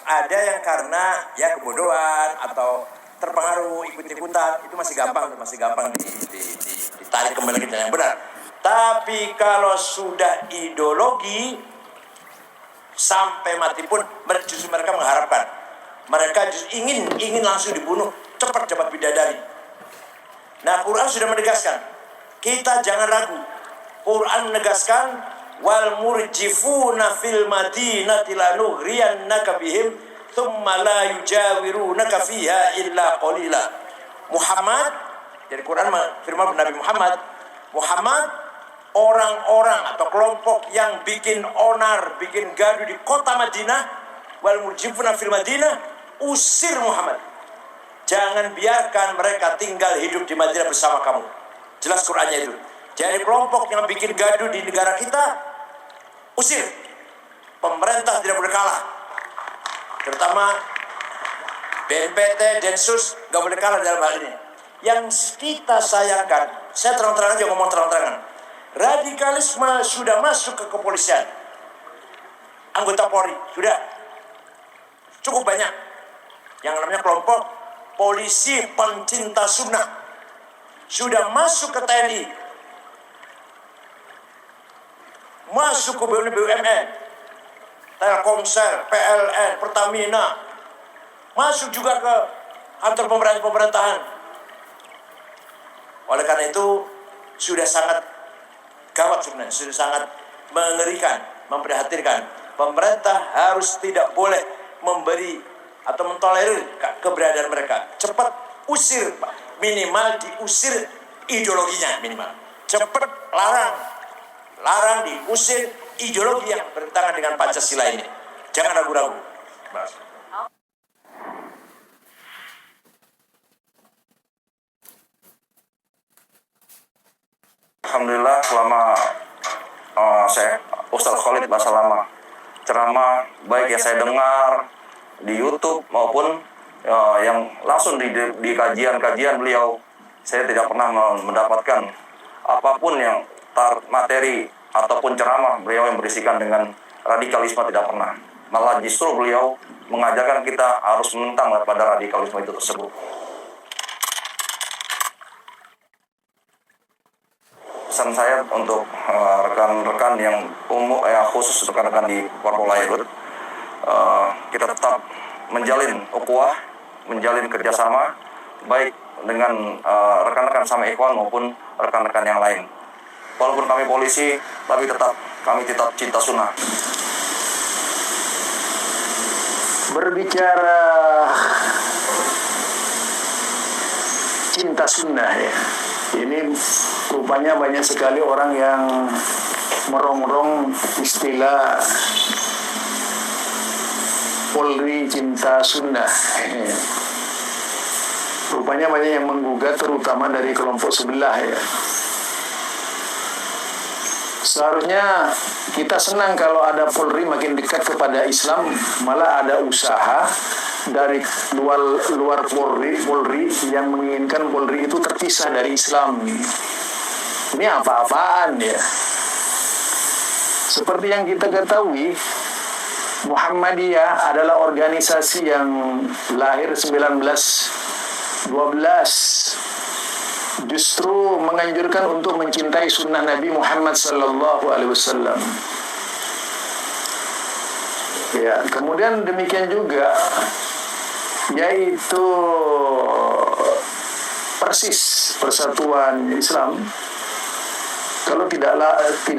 Ada yang karena ya kebodohan atau terpengaruh ikut-ikutan, itu masih gampang ditarik kembali ke jalan yang benar. Tapi kalau sudah ideologi sampai mati pun justru mereka mengharapkan, mereka justru ingin langsung dibunuh, cepat bidadari. Nah, Quran sudah menegaskan, kita jangan ragu. Quran menegaskan, wal murjifuna fil madinati lanughriyannaka bihim thumma la yujawirunaka fiha illa qalila. Muhammad, dari Quran firman Nabi Muhammad, orang-orang atau kelompok yang bikin onar, bikin gaduh di kota Madinah, wal murjifuna fil madinah, usir Muhammad. Jangan biarkan mereka tinggal hidup di Madinah bersama kamu. Jelas Qurannya itu. Jadi kelompok yang bikin gaduh di negara kita, usir. Pemerintah tidak boleh kalah. Terutama BNPT, Densus, gak boleh kalah dalam hal ini. Yang kita sayangkan, saya terang-terang aja ngomong terang-terangan, radikalisme sudah masuk ke kepolisian. Anggota Polri, sudah cukup banyak. Yang namanya kelompok polisi pencinta sunnah sudah masuk ke TNI, masuk ke BUMN, Telkomsel, PLN, Pertamina, masuk juga ke kantor pemerintahan. Oleh karena itu sudah sangat gawat sebenarnya, sudah sangat mengerikan, memprihatinkan. Pemerintah harus tidak boleh memberi atau mentolerir keberadaan mereka. Cepat usir, Pak. Minimal diusir ideologinya, minimal. Cepat larang diusir ideologi yang bertentangan dengan Pancasila ini. Jangan ragu-ragu. Alhamdulillah selama saya Ustadz Khalid Basalamah ceramah, baik yang saya dengar di YouTube maupun yang langsung di kajian-kajian beliau, saya tidak pernah mendapatkan apapun yang materi ataupun ceramah beliau yang berisikan dengan radikalisme, tidak pernah. Malah justru beliau mengajarkan kita harus menentang pada radikalisme itu tersebut. Pesan saya untuk rekan-rekan yang khusus rekan-rekan di Polri, kita tetap menjalin ukhuwah, menjalin kerjasama baik dengan rekan-rekan sama ikhwan maupun rekan-rekan yang lain. Walaupun kami polisi, tapi kami tetap cinta sunnah. Berbicara cinta sunnah ya, ini rupanya banyak sekali orang yang merongrong istilah Polri cinta sunnah. Rupanya banyak yang menggugat, terutama dari kelompok sebelah ya. Seharusnya kita senang kalau ada Polri makin dekat kepada Islam, malah ada usaha dari luar Polri yang menginginkan Polri itu terpisah dari Islam. Ini apa-apaan ya? Seperti yang kita ketahui, Muhammadiyah adalah organisasi yang lahir 1912, justru menganjurkan untuk mencintai sunnah Nabi Muhammad SAW. Ya, kemudian demikian juga, yaitu Persis, Persatuan Islam. Kalau tidak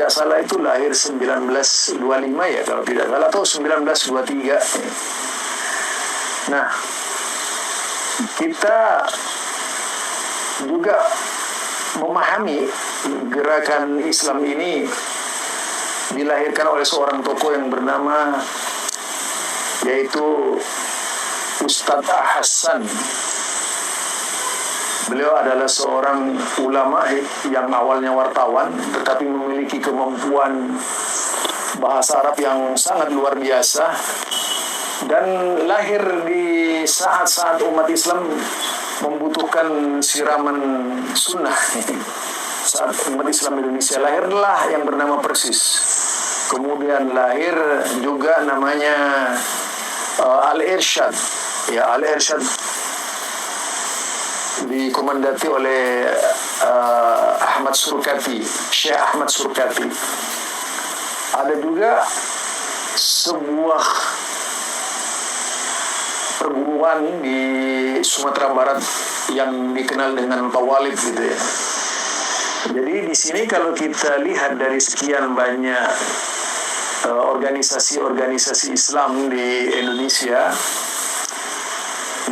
salah itu lahir 1925 ya, kalau tidak salah, atau 1923. Nah, kita juga memahami gerakan Islam ini dilahirkan oleh seorang tokoh yang bernama, yaitu Ustadz Hasan. Beliau adalah seorang ulama yang awalnya wartawan, tetapi memiliki kemampuan bahasa Arab yang sangat luar biasa, dan lahir di saat-saat umat Islam membutuhkan siraman sunnah. Saat umat Islam Indonesia lahirlah yang bernama Persis. Kemudian lahir juga namanya Al-Irsyad, ya Al-Irsyad dikomandati oleh Ahmad Surkati, Syekh Ahmad Surkati. Ada juga sebuah perguruan di Sumatera Barat yang dikenal dengan Tawalib gitu ya. Jadi di sini kalau kita lihat dari sekian banyak organisasi-organisasi Islam di Indonesia,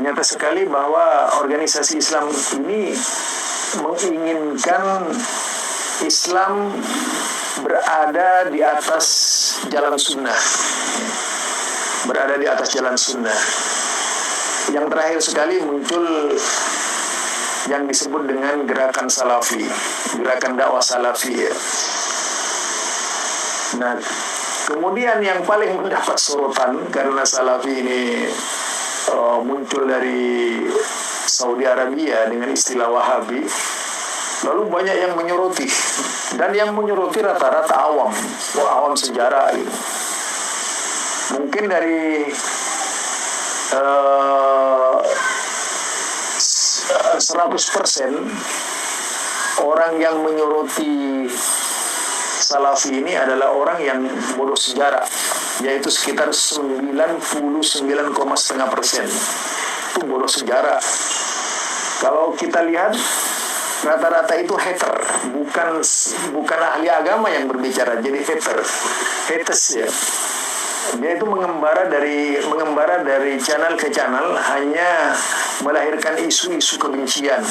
nyata sekali bahwa organisasi Islam ini menginginkan Islam berada di atas jalan sunnah, berada di atas jalan sunnah. Yang terakhir sekali muncul yang disebut dengan gerakan salafi, gerakan dakwah salafi ya. Nah, kemudian yang paling mendapat sorotan karena salafi ini muncul dari Saudi Arabia dengan istilah Wahabi, lalu banyak yang menyoroti, dan yang menyoroti rata-rata awam sejarah gitu. Mungkin dari 100% orang yang menyoroti salafi ini adalah orang yang bodoh sejarah, yaitu sekitar 99,5% itu bodoh sejarah. Kalau kita lihat rata-rata itu hater, bukan ahli agama yang berbicara, jadi haters ya. Dia itu mengembara dari channel ke channel, hanya melahirkan isu-isu kebencian.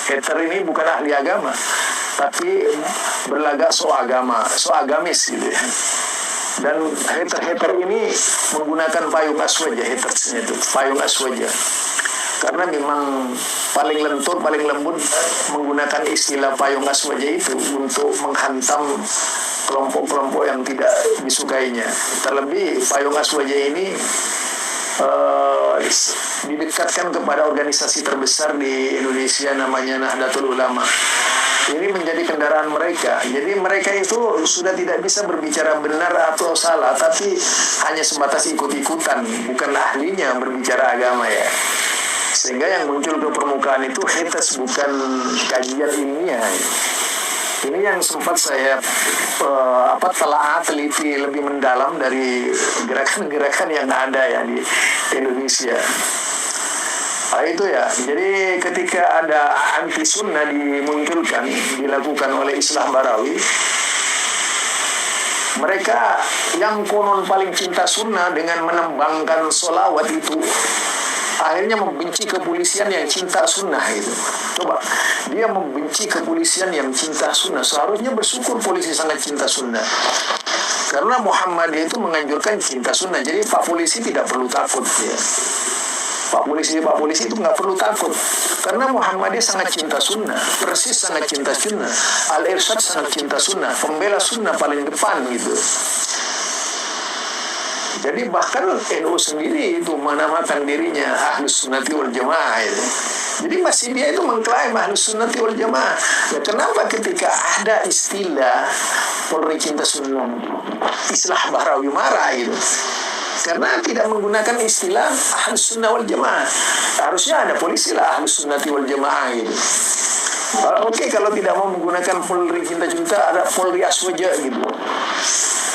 Hater ini bukan ahli agama, tapi berlagak so agamis gitu ya. Dan hater ini menggunakan payung aswaja, hatersnya itu payung aswaja, karena memang paling lentur, paling lembut menggunakan istilah payung aswaja itu untuk menghantam kelompok-kelompok yang tidak disukainya. Terlebih payung aswaja ini didekatkan kepada organisasi terbesar di Indonesia, namanya Nahdlatul Ulama. Ini menjadi kendaraan mereka. Jadi mereka itu sudah tidak bisa berbicara benar atau salah, tapi hanya sebatas ikut-ikutan, bukan ahlinya berbicara agama ya. Sehingga yang muncul ke permukaan itu haters, bukan kajian ilmiah. Ini yang sempat saya teliti lebih mendalam dari gerakan-gerakan yang ada ya di Indonesia. Itu ya. Jadi ketika ada anti sunnah dilakukan oleh Islah Barawi, mereka yang konon paling cinta sunnah dengan menembangkan sholawat itu akhirnya membenci kepolisian yang cinta sunnah itu. Coba, dia membenci kepolisian yang cinta sunnah. Seharusnya bersyukur polisi sangat cinta sunnah, karena Muhammadiyah itu menganjurkan cinta sunnah. Jadi Pak Polisi tidak perlu takut ya. Pak Polisi itu nggak perlu takut, karena Muhammadiyah sangat cinta sunnah, Persis sangat cinta sunnah, Al-Irsyad sangat cinta sunnah, pembela sunnah paling depan gitu. Jadi bahkan NU sendiri itu menamakan dirinya Ahlus Sunnati wal Jamaah itu. Jadi masih dia itu mengklaim Ahlus Sunnati wal Jamaah. Ya, kenapa ketika ada istilah Polri cinta sunnah, Islah Barawi marah gitu? Karena tidak menggunakan istilah Ahlus Sunnah wal Jamaah. Harusnya ada polisi lah Ahlus Sunnati wal Jamaah gitu. Oke, kalau tidak mau menggunakan Polri cinta-cinta, ada Polri Aswaja gitu.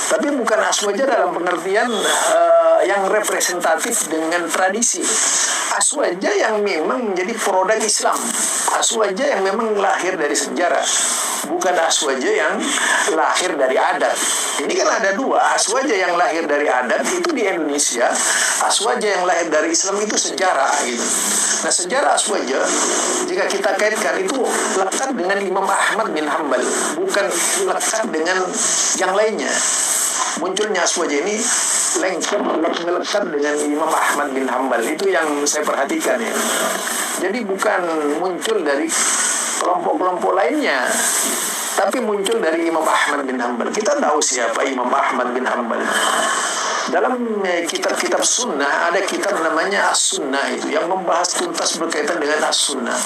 Tapi bukan aswaja dalam pengertian yang representatif dengan tradisi. Aswaja yang memang menjadi produk Islam. Aswaja yang memang lahir dari sejarah. Bukan aswaja yang lahir dari adat. Ini kan ada dua. Aswaja yang lahir dari adat itu di Indonesia. Aswaja yang lahir dari Islam itu sejarah gitu. Nah, sejarah aswaja jika kita kaitkan itu lekat dengan Imam Ahmad bin Hanbal, bukan lekat dengan yang lainnya. Munculnya aswaja ini melekat dengan Imam Ahmad bin Hanbal. Itu yang saya perhatikan ya. Jadi bukan muncul dari kelompok-kelompok lainnya, tapi muncul dari Imam Ahmad bin Hanbal. Kita tahu siapa Imam Ahmad bin Hanbal. Dalam kitab-kitab sunnah ada kitab namanya As-Sunnah itu yang membahas tuntas berkaitan dengan As-Sunnah.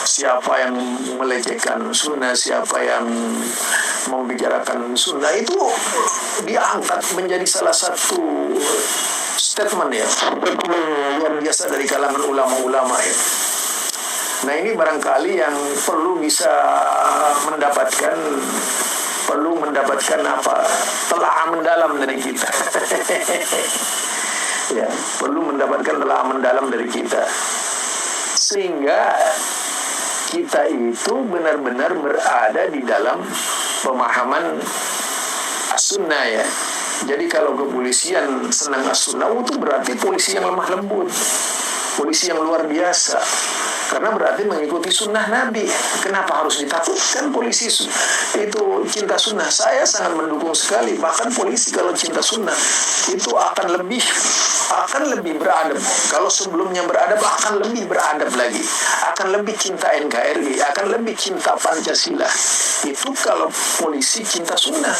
Siapa yang melecehkan sunnah, siapa yang membicarakan sunnah, itu diangkat menjadi salah satu statement ya, luar biasa dari kalangan ulama-ulama ya. Nah ini barangkali yang perlu mendapatkan apa, telaah mendalam dari kita. Ya, perlu mendapatkan telaah mendalam dari kita, sehingga kita itu benar-benar berada di dalam pemahaman as-sunnah ya. Jadi kalau kepolisian senang as-sunnah, itu berarti polisi yang lemah lembut, polisi yang luar biasa. Karena berarti mengikuti sunnah Nabi. Kenapa harus ditakutkan polisi itu cinta sunnah? Saya sangat mendukung sekali. Bahkan polisi kalau cinta sunnah itu akan lebih beradab. Kalau sebelumnya beradab, akan lebih beradab lagi. Akan lebih cinta NKRI, akan lebih cinta Pancasila. Itu kalau polisi cinta sunnah.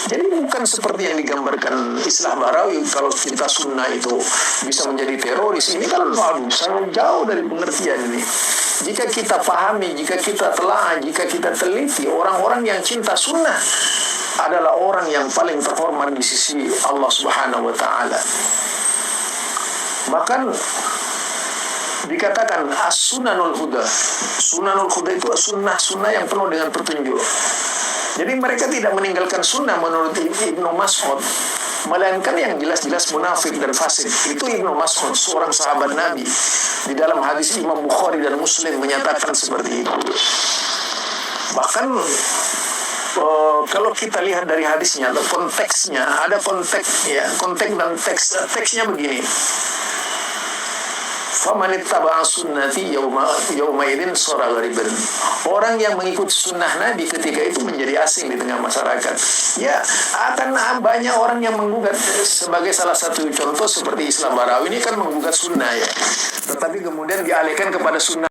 Jadi bukan seperti yang digambarkan Islah Bahrawi, kalau cinta sunnah itu bisa menjadi teroris. Ini kan sangat jauh dari pengertian ini. Jika kita pahami, jika kita telah, jika kita teliti, orang-orang yang cinta sunnah adalah orang yang paling terhormat di sisi Allah Subhanahu wa Ta'ala. Bahkan dikatakan as-sunanul huda. Sunanul huda itu sunnah-sunnah yang penuh dengan petunjuk. Jadi mereka tidak meninggalkan sunnah menurut Ibnu Mas'ud, melainkan yang jelas-jelas munafik dan fasik. Itu Ibnu Mas'ud, seorang sahabat Nabi. Di dalam hadis Imam Bukhari dan Muslim menyatakan seperti itu. Bahkan kalau kita lihat dari hadisnya, ada konteksnya, konteks dan teksnya begini. Faman ittaba'a sunnati yawma idzin shara ghariban. Orang yang mengikuti sunnah Nabi ketika itu menjadi asing di tengah masyarakat. Ya, akan banyak orang yang menggugat. Sebagai salah satu contoh seperti Islah Bahrawi ini kan menggugat sunnah ya. Tetapi kemudian dialihkan kepada sunnah